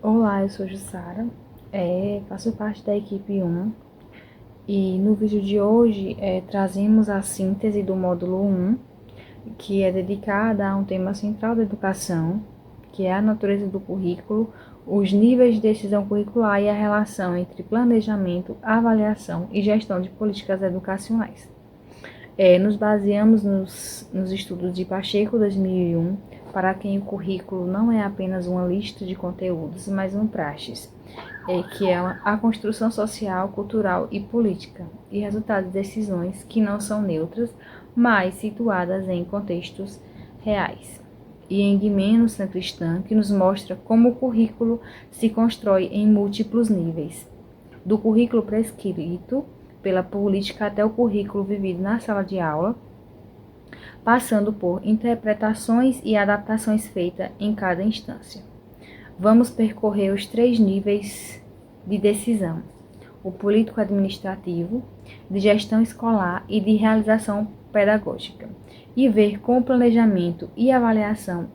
Olá, eu sou Jussara, faço parte da equipe 1 e no vídeo de hoje trazemos a síntese do módulo 1, que é dedicada a um tema central da educação, que é a natureza do currículo, os níveis de decisão curricular e a relação entre planejamento, avaliação e gestão de políticas educacionais. Nos baseamos nos estudos de Pacheco 2001, para quem o currículo não é apenas uma lista de conteúdos, mas um praxis, que é a construção social, cultural e política, e resultado de decisões que não são neutras, mas situadas em contextos reais. E em Guimeno Sacristã, que nos mostra como o currículo se constrói em múltiplos níveis, do currículo prescrito pela política até o currículo vivido na sala de aula, passando por interpretações e adaptações feitas em cada instância. Vamos percorrer os 3 níveis de decisão: o político-administrativo, de gestão escolar e de realização pedagógica, e ver como o planejamento e avaliação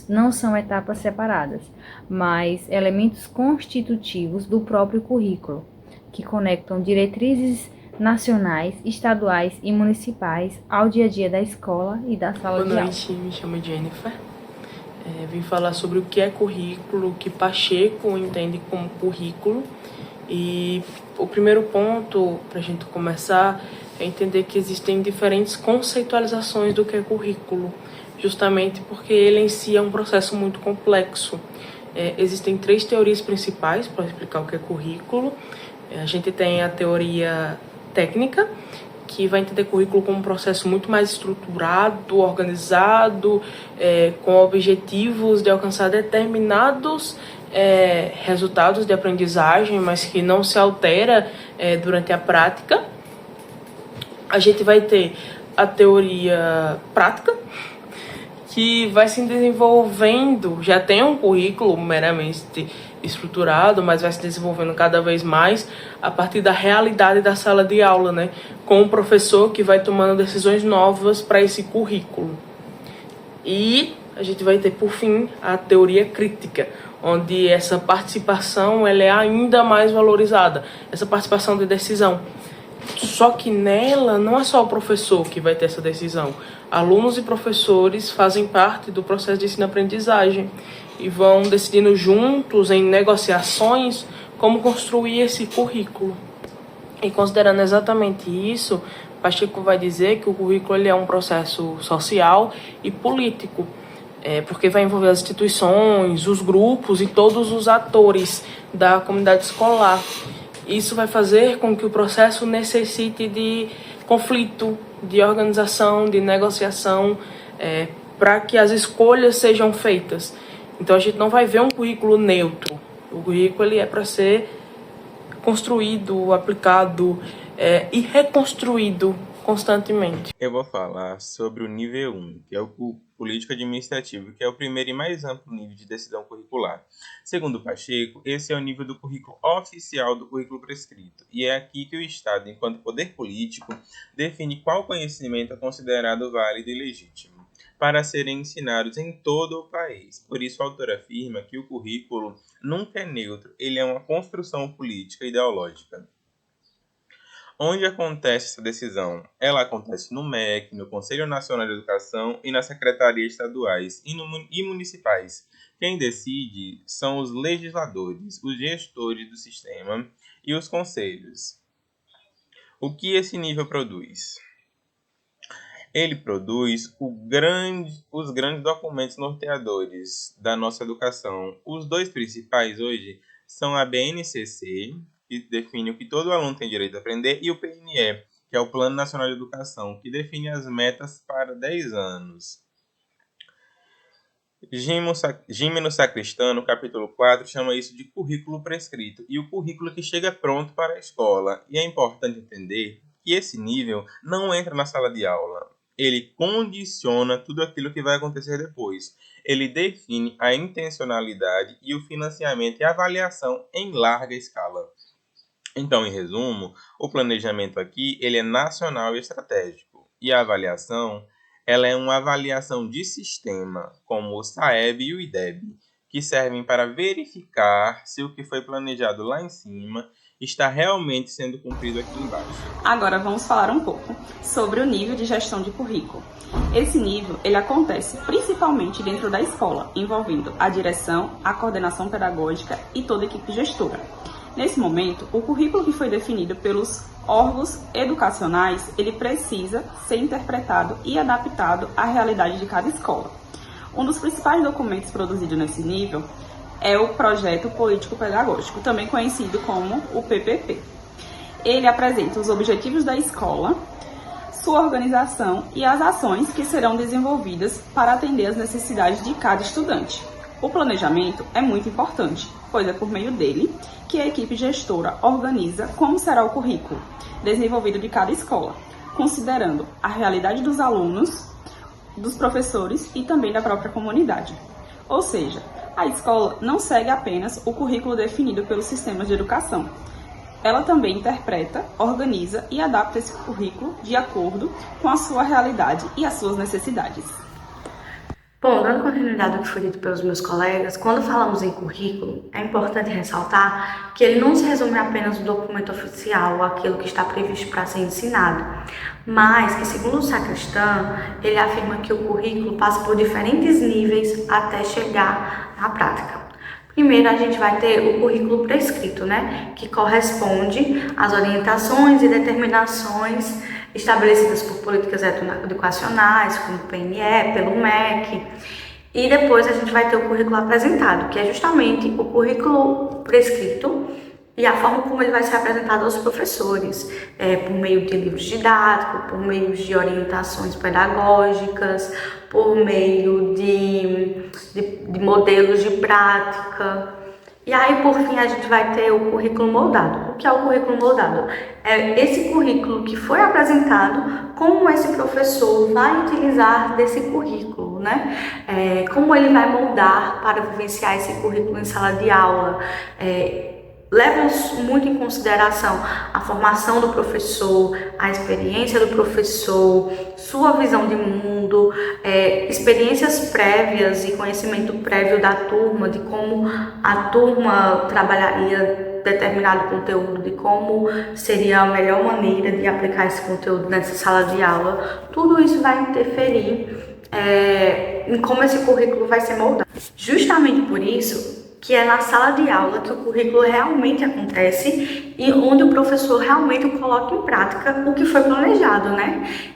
não são etapas separadas, mas elementos constitutivos do próprio currículo, que conectam diretrizes nacionais, estaduais e municipais ao dia a dia da escola e da sala de aula. Boa noite, me chamo Jennifer. Vim falar sobre o que é currículo, o que Pacheco entende como currículo. E o primeiro ponto para a gente começar é entender que existem diferentes conceitualizações do que é currículo, justamente porque ele em si é um processo muito complexo. Existem 3 teorias principais para explicar o que é currículo. A gente tem a teoria técnica, que vai entender currículo como um processo muito mais estruturado, organizado, com objetivos de alcançar determinados resultados de aprendizagem, mas que não se altera durante a prática. A gente vai ter a teoria prática, que vai se desenvolvendo, já tem um currículo meramente estruturado, mas vai se desenvolvendo cada vez mais a partir da realidade da sala de aula, né? Com o professor que vai tomando decisões novas para esse currículo. E a gente vai ter, por fim, a teoria crítica, onde essa participação ela é ainda mais valorizada, essa participação de decisão. Só que nela não é só o professor que vai ter essa decisão. Alunos e professores fazem parte do processo de ensino-aprendizagem e vão decidindo juntos em negociações como construir esse currículo. E considerando exatamente isso, Pacheco vai dizer que o currículo ele é um processo social e político, porque vai envolver as instituições, os grupos e todos os atores da comunidade escolar. Isso vai fazer com que o processo necessite de conflito, de organização, de negociação, para que as escolhas sejam feitas. Então a gente não vai ver um currículo neutro. O currículo ele é para ser construído, aplicado e reconstruído constantemente. Eu vou falar sobre o nível 1, que é o político administrativo, que é o primeiro e mais amplo nível de decisão curricular. Segundo Pacheco, esse é o nível do currículo oficial do currículo prescrito, e é aqui que o Estado, enquanto poder político, define qual conhecimento é considerado válido e legítimo para serem ensinados em todo o país. Por isso, o autor afirma que o currículo nunca é neutro, ele é uma construção política e ideológica. Onde acontece essa decisão? Ela acontece no MEC, no Conselho Nacional de Educação e nas secretarias estaduais e municipais. Quem decide são os legisladores, os gestores do sistema e os conselhos. O que esse nível produz? Ele produz os grandes documentos norteadores da nossa educação. Os 2 principais hoje são a BNCC, que define o que todo aluno tem direito a aprender, e o PNE, que é o Plano Nacional de Educação, que define as metas para 10 anos. Gimeno Sacristã, no capítulo 4, chama isso de currículo prescrito, e o currículo que chega pronto para a escola. E é importante entender que esse nível não entra na sala de aula. Ele condiciona tudo aquilo que vai acontecer depois. Ele define a intencionalidade e o financiamento e a avaliação em larga escala. Então, em resumo, o planejamento aqui ele é nacional e estratégico. E a avaliação ela é uma avaliação de sistema, como o SAEB e o IDEB, que servem para verificar se o que foi planejado lá em cima está realmente sendo cumprido aqui embaixo. Agora vamos falar um pouco sobre o nível de gestão de currículo. Esse nível, ele acontece principalmente dentro da escola, envolvendo a direção, a coordenação pedagógica e toda a equipe gestora. Nesse momento, o currículo que foi definido pelos órgãos educacionais, ele precisa ser interpretado e adaptado à realidade de cada escola. Um dos principais documentos produzidos nesse nível é o Projeto Político-Pedagógico, também conhecido como o PPP. Ele apresenta os objetivos da escola, sua organização e as ações que serão desenvolvidas para atender às necessidades de cada estudante. O planejamento é muito importante, pois é por meio dele que a equipe gestora organiza como será o currículo desenvolvido de cada escola, considerando a realidade dos alunos, dos professores e também da própria comunidade. Ou seja, a escola não segue apenas o currículo definido pelos sistemas de educação. Ela também interpreta, organiza e adapta esse currículo de acordo com a sua realidade e as suas necessidades. Bom, dando continuidade ao que foi dito pelos meus colegas, quando falamos em currículo, é importante ressaltar que ele não se resume apenas no documento oficial, aquilo que está previsto para ser ensinado, mas que, segundo o Sacristan, ele afirma que o currículo passa por diferentes níveis até chegar à prática. Primeiro, a gente vai ter o currículo prescrito, que corresponde às orientações e determinações estabelecidas por políticas educacionais, como o PNE, pelo MEC. E depois a gente vai ter o currículo apresentado, que é justamente o currículo prescrito e a forma como ele vai ser apresentado aos professores, por meio de livros didáticos, por meio de orientações pedagógicas, por meio de modelos de prática. E aí, por fim, a gente vai ter o currículo moldado. O que é o currículo moldado? É esse currículo que foi apresentado, como esse professor vai utilizar desse currículo, como ele vai moldar para vivenciar esse currículo em sala de aula. Leva muito em consideração a formação do professor, a experiência do professor, sua visão de mundo, experiências prévias e conhecimento prévio da turma, de como a turma trabalharia determinado conteúdo, de como seria a melhor maneira de aplicar esse conteúdo nessa sala de aula. Tudo isso vai interferir em como esse currículo vai ser moldado. Justamente por isso que é na sala de aula que o currículo realmente acontece e onde o professor realmente coloca em prática o que foi planejado,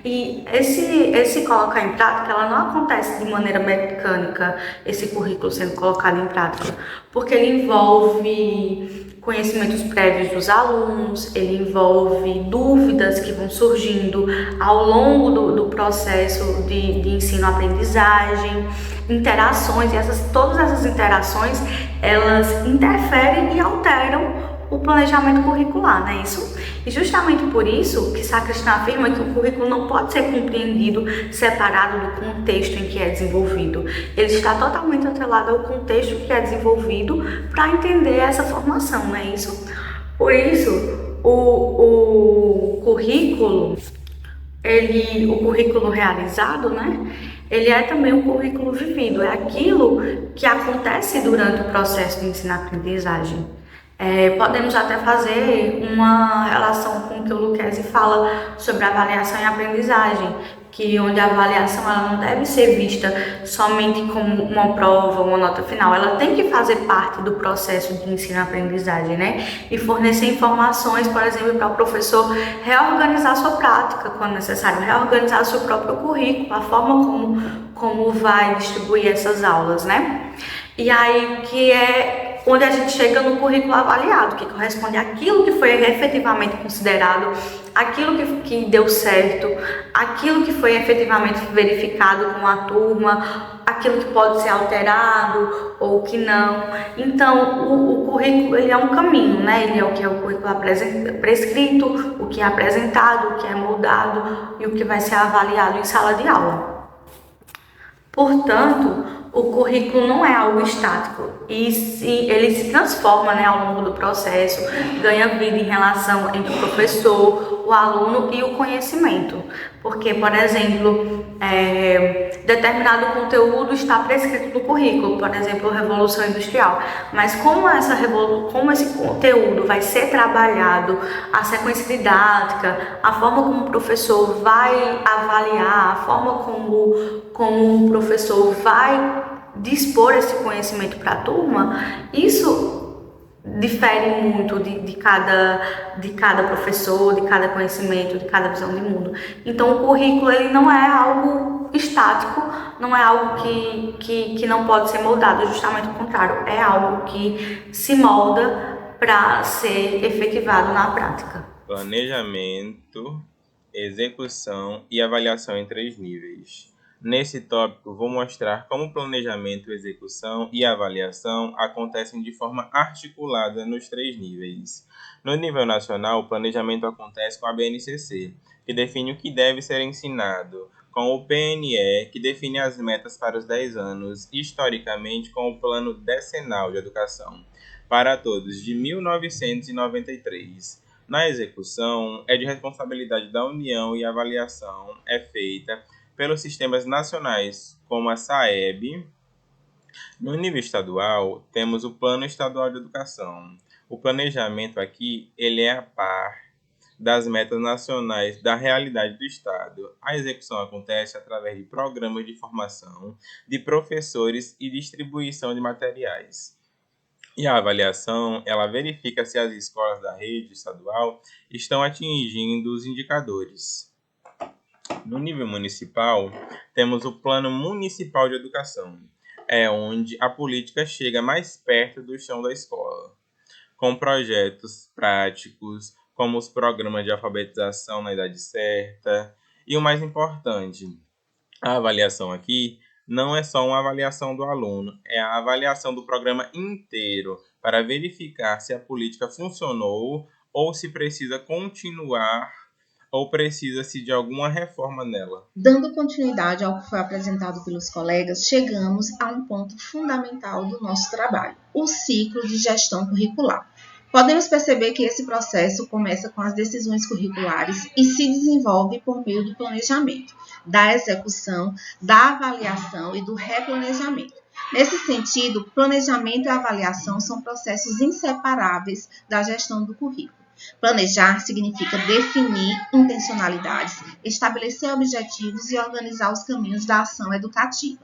E esse colocar em prática, ela não acontece de maneira mecânica, esse currículo sendo colocado em prática, porque ele envolve conhecimentos prévios dos alunos, ele envolve dúvidas que vão surgindo ao longo do processo de ensino-aprendizagem, interações, e todas essas interações, elas interferem e alteram o planejamento curricular, não é isso? E justamente por isso que Sacristan afirma que o currículo não pode ser compreendido separado do contexto em que é desenvolvido. Ele está totalmente atrelado ao contexto que é desenvolvido para entender essa formação, não é isso? Por isso, o currículo realizado, ele é também um currículo vivido, é aquilo que acontece durante o processo de ensino-aprendizagem. Podemos até fazer uma relação com o que o Lucchesi fala sobre avaliação e aprendizagem, onde a avaliação ela não deve ser vista somente como uma prova, uma nota final, ela tem que fazer parte do processo de ensino-aprendizagem, E fornecer informações, por exemplo, para o professor reorganizar sua prática, quando necessário, reorganizar seu próprio currículo, a forma como vai distribuir essas aulas, E aí que é onde a gente chega no currículo avaliado, que corresponde àquilo que foi efetivamente considerado, aquilo que deu certo, aquilo que foi efetivamente verificado com a turma, aquilo que pode ser alterado ou que não. Então, o currículo ele é um caminho, Ele é o que é o currículo prescrito, o que é apresentado, o que é moldado e o que vai ser avaliado em sala de aula. Portanto, o currículo não é algo estático e ele se transforma ao longo do processo, ganha vida em relação entre o professor, o aluno e o conhecimento. Porque, por exemplo, determinado conteúdo está prescrito no currículo, por exemplo, Revolução Industrial. Mas como esse conteúdo vai ser trabalhado, a sequência didática, a forma como o professor vai avaliar, a forma como o professor vai dispor esse conhecimento para a turma, isso difere muito de cada professor, de cada conhecimento, de cada visão de mundo. Então, o currículo ele não é algo estático, não é algo que não pode ser moldado, justamente o contrário, é algo que se molda para ser efetivado na prática. Planejamento, execução e avaliação em 3 níveis. Nesse tópico, vou mostrar como o planejamento, execução e avaliação acontecem de forma articulada nos 3 níveis. No nível nacional, o planejamento acontece com a BNCC, que define o que deve ser ensinado, com o PNE, que define as metas para os 10 anos, historicamente com o Plano Decenal de Educação para Todos, de 1993. Na execução, é de responsabilidade da União e a avaliação é feita pelos sistemas nacionais, como a SAEB. No nível estadual, temos o Plano Estadual de Educação. O planejamento aqui ele é a par das metas nacionais da realidade do Estado. A execução acontece através de programas de formação de professores e distribuição de materiais. E a avaliação, ela verifica se as escolas da rede estadual estão atingindo os indicadores. No nível municipal, temos o Plano Municipal de Educação, onde a política chega mais perto do chão da escola, com projetos práticos, como os programas de alfabetização na idade certa. E o mais importante, a avaliação aqui não é só uma avaliação do aluno, é a avaliação do programa inteiro, para verificar se a política funcionou ou se precisa continuar ou precisa-se de alguma reforma nela. Dando continuidade ao que foi apresentado pelos colegas, chegamos a um ponto fundamental do nosso trabalho, o ciclo de gestão curricular. Podemos perceber que esse processo começa com as decisões curriculares e se desenvolve por meio do planejamento, da execução, da avaliação e do replanejamento. Nesse sentido, planejamento e avaliação são processos inseparáveis da gestão do currículo. Planejar significa definir intencionalidades, estabelecer objetivos e organizar os caminhos da ação educativa.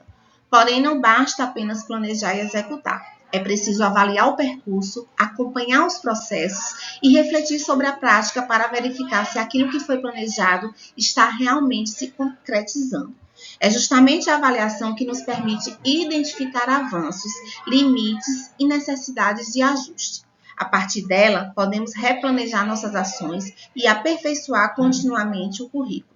Porém, não basta apenas planejar e executar. É preciso avaliar o percurso, acompanhar os processos e refletir sobre a prática para verificar se aquilo que foi planejado está realmente se concretizando. É justamente a avaliação que nos permite identificar avanços, limites e necessidades de ajuste. A partir dela, podemos replanejar nossas ações e aperfeiçoar continuamente o currículo.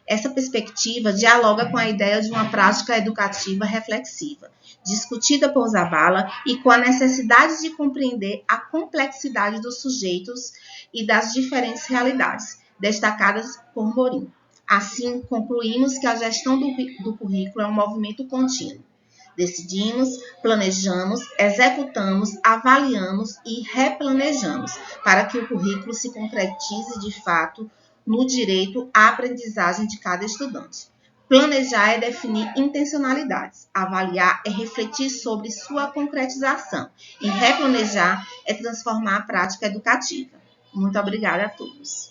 Essa perspectiva dialoga com a ideia de uma prática educativa reflexiva, discutida por Zabala e com a necessidade de compreender a complexidade dos sujeitos e das diferentes realidades, destacadas por Morim. Assim, concluímos que a gestão do currículo é um movimento contínuo. Decidimos, planejamos, executamos, avaliamos e replanejamos para que o currículo se concretize de fato no direito à aprendizagem de cada estudante. Planejar é definir intencionalidades, avaliar é refletir sobre sua concretização e replanejar é transformar a prática educativa. Muito obrigada a todos.